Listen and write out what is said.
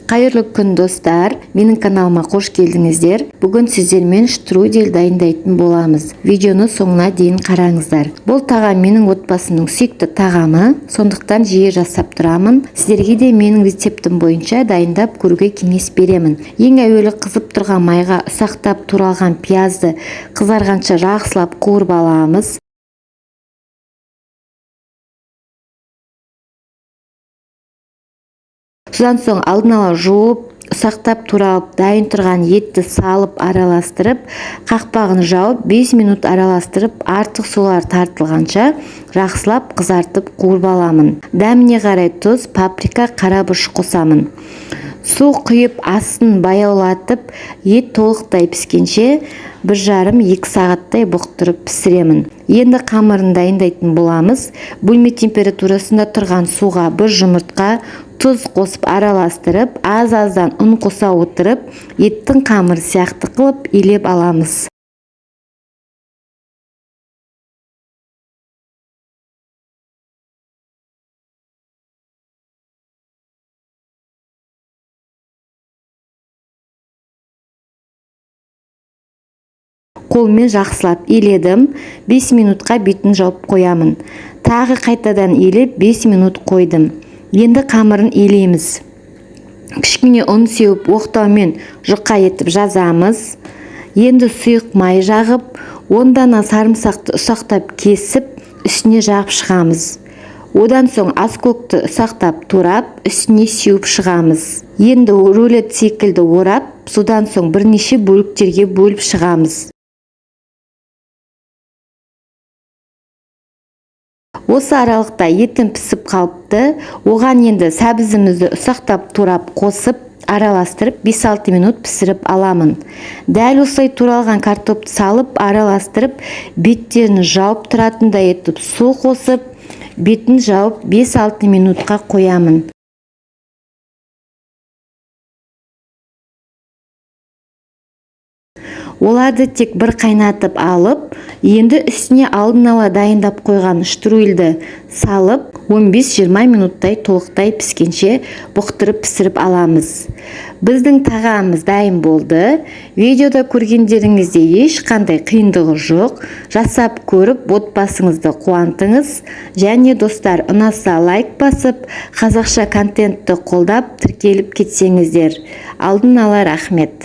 Қайырлы күн достар, менің каналыма қош келдіңіздер. Бүгін сіздермен штрудель дайындайтын боламыз. Видеоны соңына дейін қараңыздар. Бұл тағам менің отбасымның сүйікті тағамы, сондықтан жиі жасап тұрамын. Сіздерге де менің рецептім бойынша дайындап көруге кеңес беремін. Ең әуелі қызып тұрған майға ұсақтап туралған пиязды қызарғанша жақсылап қуырып аламыз. Содан соң алдын ала жуып, ұсақтап туралып дайын тұрған етті салып араластырып, қақпағын жауып 5 минут араластырып, артық сулар тартылғанша жақсылап қызартып қуырып аламын. Дәміне қарай тұз, паприка, қарабұрыш қосамын. Су құйып, астын баяулатып, ет толықтай піскенше 1,5-2 сағаттай бұқтырып пісіремін. Енді қамырын дайындайтын боламыз. Бөлме температурасында тұрған суға 1 жұмыртқа, тұз қосып араластырып, аз-аздан ұн қоса отырып, еттің қамыр сияқты қылып илеп аламыз. Қолмен жақсылап иледім. 5 минутқа бетін жауып қоямын. Тағы қайтадан илеп 5 минут қойдым. Енді қамырын илейміз. Кішкене ұн сеуіп, оқтаумен жұқа етіп жазамыз. Енді сұйық май жағып, 10 дана сарымсақты ұсақтап кесіп, үстіне жағып шығамыз. Одан соң аскөкті ұсақтап турап, үстіне сеуіп шығамыз. Енді рулет секілді орап, содан соң бірнеше бөліктерге бөліп шығамыз. Осы аралықта еттің пісіп қалыпты. Оған енді сәбізімізді ұсақтап турап қосып, араластырып 5-6 минут пісіріп аламын. Дәл осылай туралған картопты салып, араластырып, беттерін жауып тұратындай етіп су қосып, бетін жауып 5-6 минутқа қоямын. Оларды тек бір қайнатып алып, енді үстіне алдын ала дайындап қойған штрудельді салып, 15-20 минуттай толықтай піскенше бұқтырып пісіріп аламыз. Біздің тағамымыз дайын болды. Видеода көргендеріңізде ешқандай қиындығы жоқ. Жасап көріп, отбасыңызды қуантыңыз. Және достар, ұнаса лайк басып, қазақша контентті қолдап тіркеліп кетсеңіздер. Алдын ала рахмет.